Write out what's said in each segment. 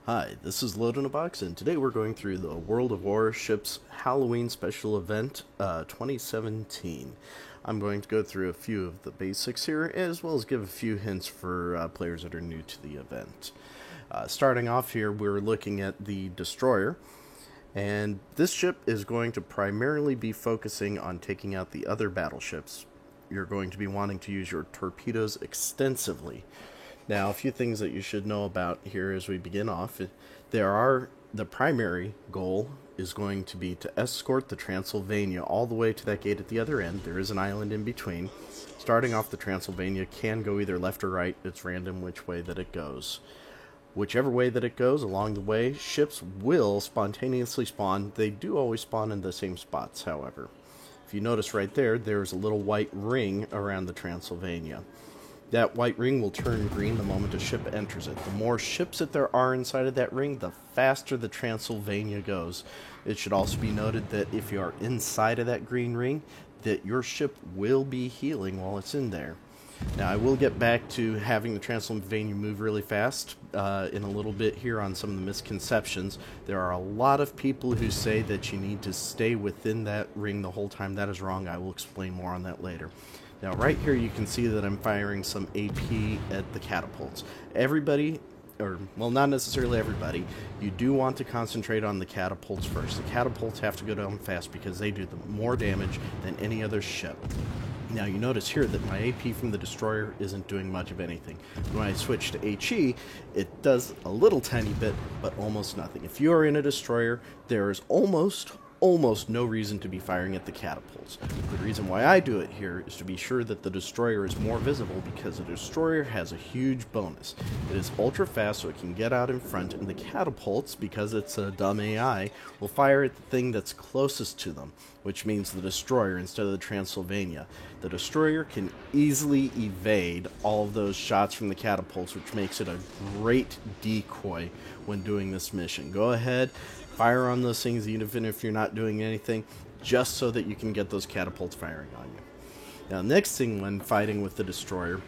Hi, this is Load in a Box, and today we're going through the World of Warships Halloween Special Event 2017. I'm going to go through a few of the basics here, as well as give a few hints for players that are new to the event. Starting off here, we're looking at the Destroyer, and this ship is going to primarily be focusing on taking out the other battleships. You're going to be wanting to use your torpedoes extensively. Now, a few things that you should know about here as we begin off. The primary goal is going to be to escort the Transylvania all the way to that gate at the other end. There is an island in between. Starting off, the Transylvania can go either left or right. It's random which way that it goes. Whichever way that it goes along the way, ships will spontaneously spawn. They do always spawn in the same spots, however. If you notice right there, there's a little white ring around the Transylvania. That white ring will turn green the moment a ship enters it. The more ships that there are inside of that ring, the faster the Transylvania goes. It should also be noted that if you are inside of that green ring, that your ship will be healing while it's in there. Now, I will get back to having the Transylvania move really fast in a little bit here on some of the misconceptions. There are a lot of people who say that you need to stay within that ring the whole time. That is wrong. I will explain more on that later. Now, right here, you can see that I'm firing some AP at the catapults. Everybody, or, well, not necessarily everybody, you do want to concentrate on the catapults first. The catapults have to go down fast because they do more damage than any other ship. Now, you notice here that my AP from the Destroyer isn't doing much of anything. When I switch to HE, it does a little tiny bit, but almost nothing. If you are in a Destroyer, there is almost no reason to be firing at the catapults. The reason why I do it here is to be sure that the Destroyer is more visible, because the Destroyer has a huge bonus. It is ultra fast, so it can get out in front, and the catapults, because it's a dumb AI, will fire at the thing that's closest to them, which means the Destroyer instead of the Transylvania. The Destroyer can easily evade all of those shots from the catapults, which makes it a great decoy when doing this mission. Go ahead, fire on those things even if you're not doing anything, just so that you can get those catapults firing on you. Now, next thing when fighting with the Destroyer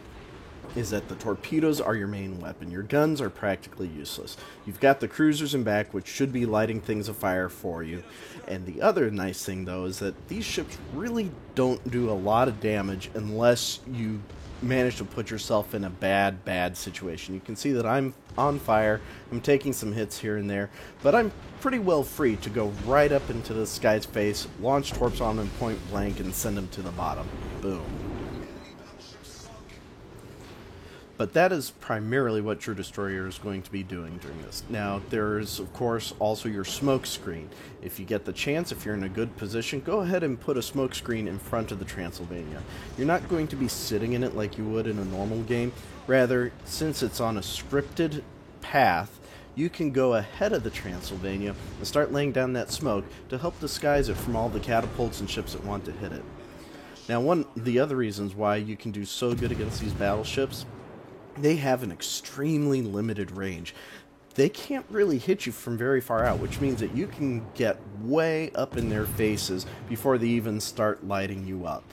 is that the torpedoes are your main weapon. Your guns are practically useless. You've got the cruisers in back, which should be lighting things afire for you. And the other nice thing, though, is that these ships really don't do a lot of damage unless you manage to put yourself in a bad situation. You can see that I'm on fire. I'm taking some hits here and there, but I'm pretty well free to go right up into this guy's face, launch torps on him point blank, and send him to the bottom. Boom. But that is primarily what your Destroyer is going to be doing during this. Now, there's, of course, also your smoke screen. If you get the chance, if you're in a good position, go ahead and put a smoke screen in front of the Transylvania. You're not going to be sitting in it like you would in a normal game. Rather, since it's on a scripted path, you can go ahead of the Transylvania and start laying down that smoke to help disguise it from all the catapults and ships that want to hit it. Now, one of the other reasons why you can do so good against these battleships, they have an extremely limited range. They can't really hit you from very far out, which means that you can get way up in their faces before they even start lighting you up.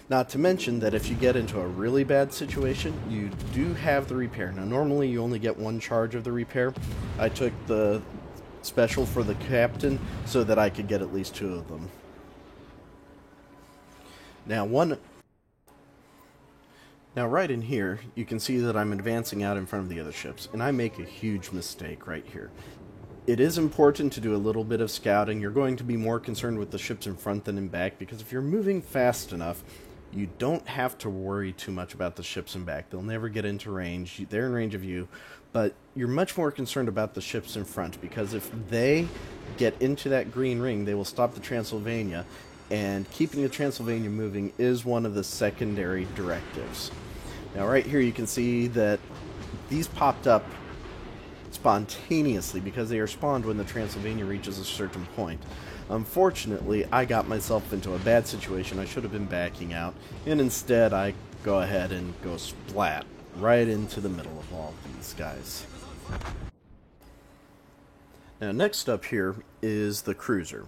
Not to mention that if you get into a really bad situation, you do have the repair. Now, normally you only get one charge of the repair. I took the special for the captain so that I could get at least two of them. Now, right in here, you can see that I'm advancing out in front of the other ships, and I make a huge mistake right here. It is important to do a little bit of scouting. You're going to be more concerned with the ships in front than in back, because if you're moving fast enough, you don't have to worry too much about the ships in back. They'll never get into range. They're in range of you, but you're much more concerned about the ships in front, because if they get into that green ring, they will stop the Transylvania, and keeping the Transylvania moving is one of the secondary directives. Now, right here you can see that these popped up spontaneously because they are spawned when the Transylvania reaches a certain point. Unfortunately, I got myself into a bad situation. I should have been backing out, and instead I go ahead and go splat right into the middle of all of these guys. Now, next up here is the cruiser.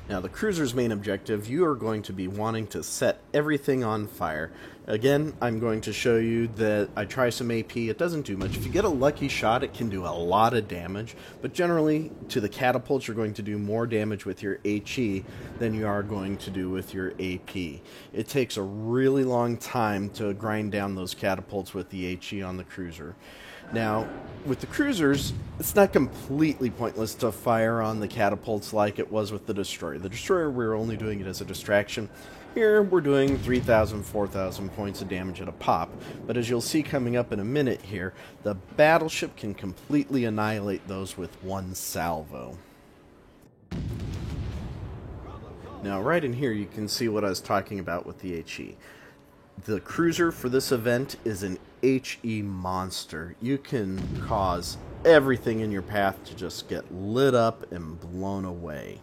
Now, the cruiser's main objective, you are going to be wanting to set everything on fire. Again, I'm going to show you that I try some AP. It doesn't do much. If you get a lucky shot, it can do a lot of damage, but generally, to the catapults, you're going to do more damage with your HE than you are going to do with your AP. It takes a really long time to grind down those catapults with the HE on the cruiser. Now, with the cruisers, it's not completely pointless to fire on the catapults like it was with the destroyer. The destroyer, we're only doing it as a distraction. Here, we're doing 3,000, 4,000 points of damage at a pop, but as you'll see coming up in a minute here, the battleship can completely annihilate those with one salvo. Now, right in here, you can see what I was talking about with the HE. The cruiser for this event is an HE monster. You can cause everything in your path to just get lit up and blown away.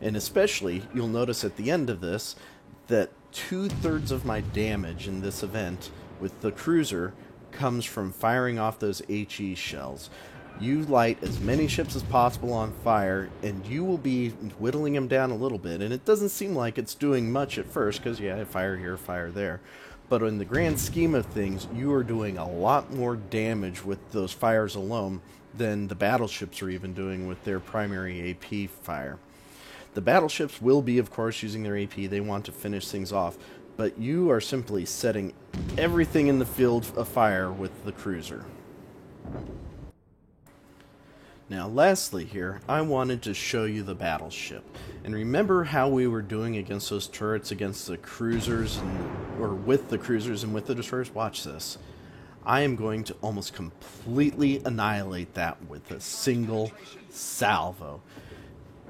And especially, you'll notice at the end of this, that 2/3 of my damage in this event with the cruiser comes from firing off those HE shells. You light as many ships as possible on fire, and you will be whittling them down a little bit. And it doesn't seem like it's doing much at first, because yeah, fire here, fire there. But in the grand scheme of things, you are doing a lot more damage with those fires alone than the battleships are even doing with their primary AP fire. The battleships will be, of course, using their AP. They want to finish things off, but you are simply setting everything in the field afire with the cruiser. Now, lastly here, I wanted to show you the battleship. And remember how we were doing against those turrets, against the cruisers, or with the cruisers and with the destroyers? Watch this. I am going to almost completely annihilate that with a single salvo.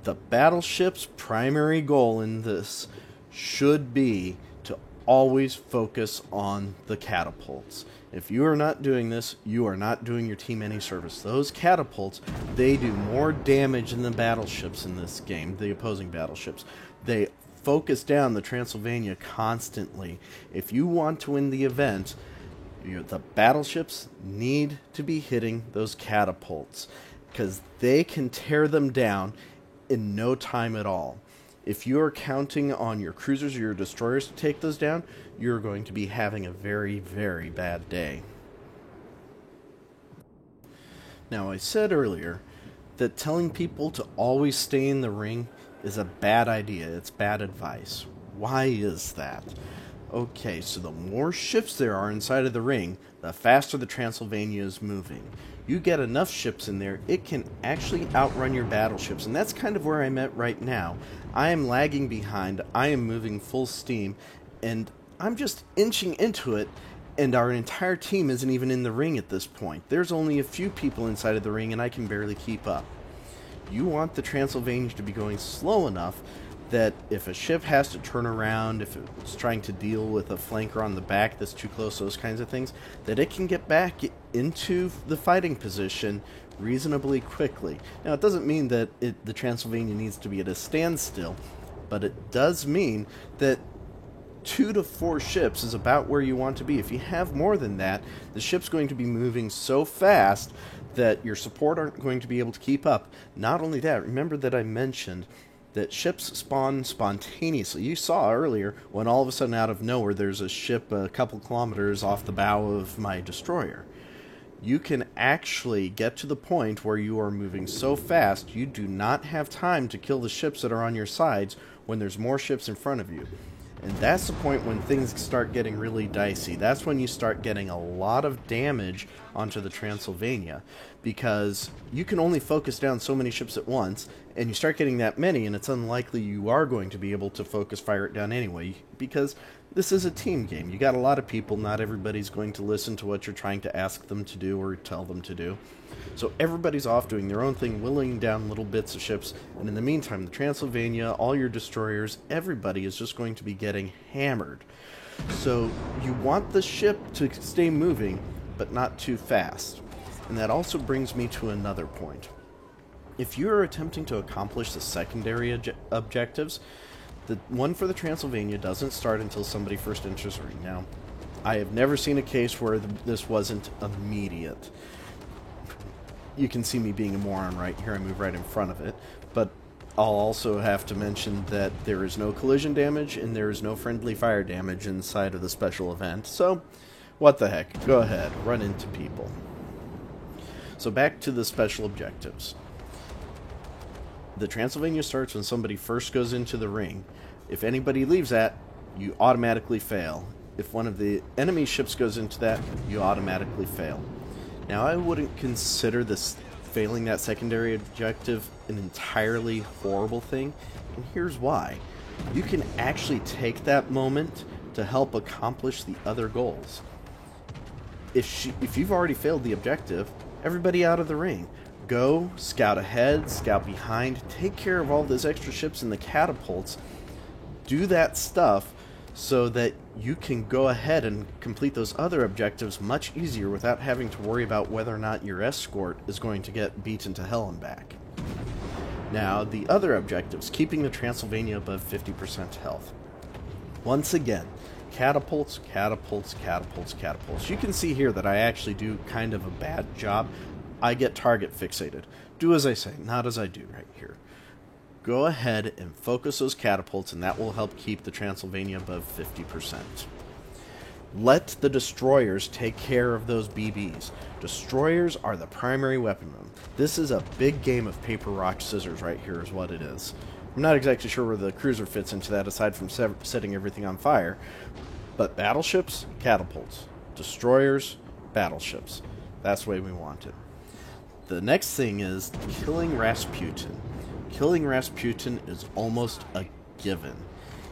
The battleship's primary goal in this should be to always focus on the catapults. If you are not doing this, you are not doing your team any service. Those catapults, they do more damage than the battleships in this game, the opposing battleships. They focus down the Transylvania constantly. If you want to win the event, the battleships need to be hitting those catapults, because they can tear them down in no time at all. If you're counting on your cruisers or your destroyers to take those down, you're going to be having a very, very bad day. Now, I said earlier that telling people to always stay in the ring is a bad idea. It's bad advice. Why is that? Okay, so the more ships there are inside of the ring, the faster the Transylvania is moving. You get enough ships in there, it can actually outrun your battleships, and that's kind of where I'm at right now. I am lagging behind, I am moving full steam, and I'm just inching into it, and our entire team isn't even in the ring at this point. There's only a few people inside of the ring, and I can barely keep up. You want the Transylvania to be going slow enough that if a ship has to turn around, if it's trying to deal with a flanker on the back that's too close, those kinds of things, that it can get back into the fighting position reasonably quickly. Now, it doesn't mean that the Transylvania needs to be at a standstill, but it does mean that 2 to 4 ships is about where you want to be. If you have more than that, the ship's going to be moving so fast that your support aren't going to be able to keep up. Not only that, remember that I mentioned that ships spawn spontaneously. You saw earlier when all of a sudden out of nowhere there's a ship a couple kilometers off the bow of my destroyer. You can actually get to the point where you are moving so fast you do not have time to kill the ships that are on your sides when there's more ships in front of you. And that's the point when things start getting really dicey. That's when you start getting a lot of damage onto the Transylvania, because you can only focus down so many ships at once, and you start getting that many, and it's unlikely you are going to be able to focus fire it down anyway, because this is a team game. You got a lot of people, not everybody's going to listen to what you're trying to ask them to do or tell them to do. So everybody's off doing their own thing, whittling down little bits of ships, and in the meantime, the Transylvania, all your destroyers, everybody is just going to be getting hammered. So you want the ship to stay moving, but not too fast. And that also brings me to another point. If you're attempting to accomplish the secondary objectives, the one for the Transylvania doesn't start until somebody first enters the ring. Now, I have never seen a case where this wasn't immediate. You can see me being a moron right here. I move right in front of it. But I'll also have to mention that there is no collision damage and there is no friendly fire damage inside of the special event, so what the heck, go ahead, run into people. So back to the special objectives. The Transylvania starts when somebody first goes into the ring. If anybody leaves that, you automatically fail. If one of the enemy ships goes into that, you automatically fail. Now, I wouldn't consider this failing that secondary objective an entirely horrible thing, and here's why. You can actually take that moment to help accomplish the other goals. If you've already failed the objective, everybody out of the ring. Go, scout ahead, scout behind, take care of all those extra ships and the catapults. Do that stuff so that you can go ahead and complete those other objectives much easier without having to worry about whether or not your escort is going to get beaten to hell and back. Now, the other objectives, keeping the Transylvania above 50% health. Once again, catapults, catapults, catapults, catapults. You can see here that I actually do kind of a bad job. I get target fixated. Do as I say, not as I do right here. Go ahead and focus those catapults, and that will help keep the Transylvania above 50%. Let the destroyers take care of those BBs. Destroyers are the primary weapon room. This is a big game of paper, rock, scissors right here is what it is. I'm not exactly sure where the cruiser fits into that aside from setting everything on fire. But battleships, catapults. Destroyers, battleships. That's the way we want it. The next thing is killing Rasputin. Killing Rasputin is almost a given.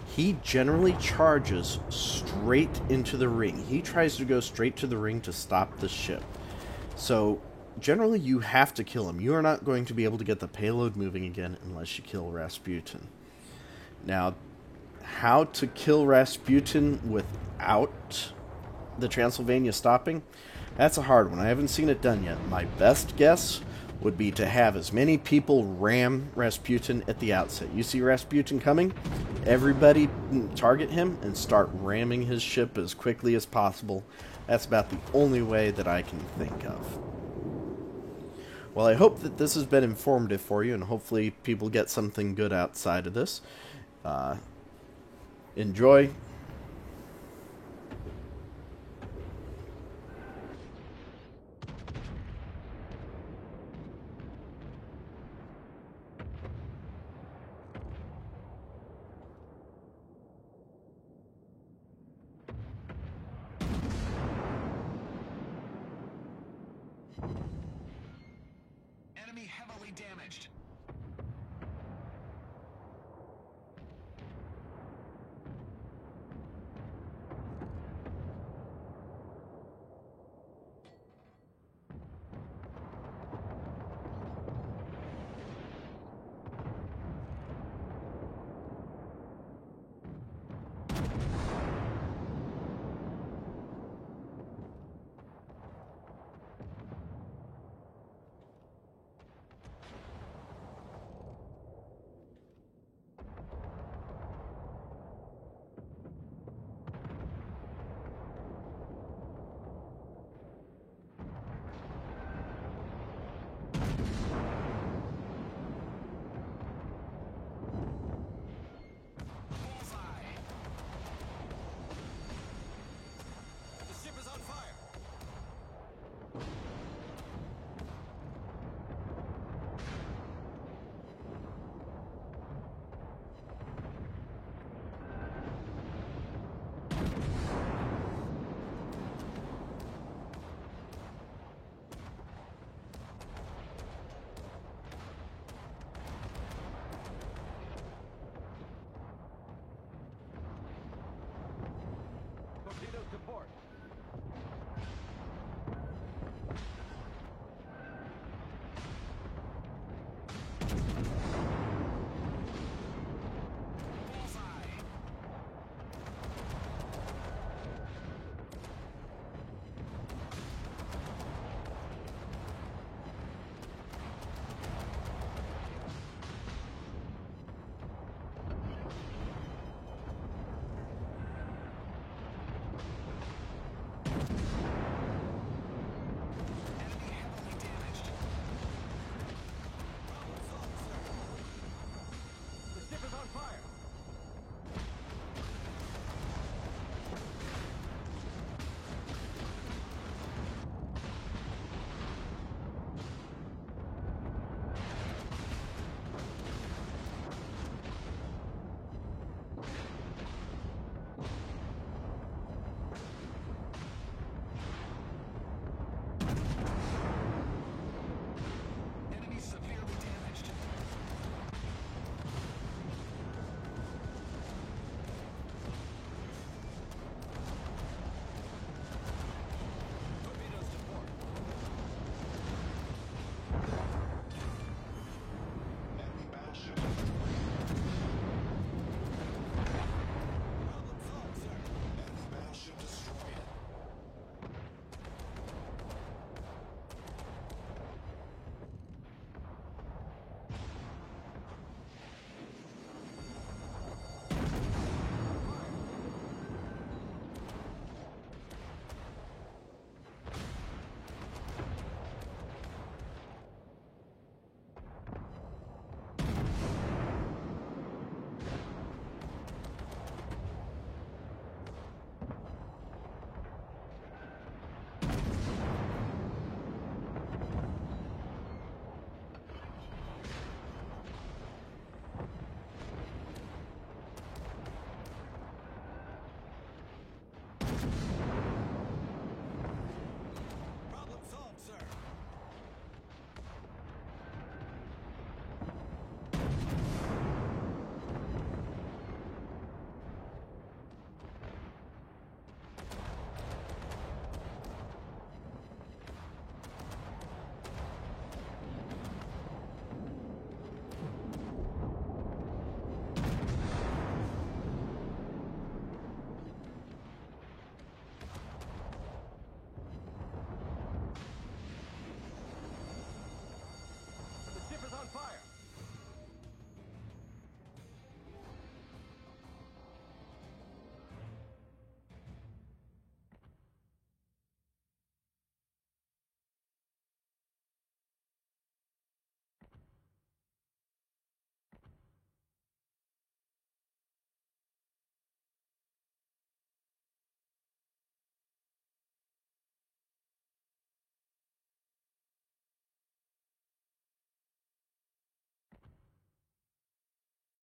He generally charges straight into the ring. He tries to go straight to the ring to stop the ship. So, generally you have to kill him. You are not going to be able to get the payload moving again unless you kill Rasputin. Now, how to kill Rasputin without the Transylvania stopping? That's a hard one. I haven't seen it done yet. My best guess would be to have as many people ram Rasputin at the outset. You see Rasputin coming, everybody target him and start ramming his ship as quickly as possible. That's about the only way that I can think of. Well, I hope that this has been informative for you, and hopefully people get something good outside of this. Enjoy. Enemy heavily damaged.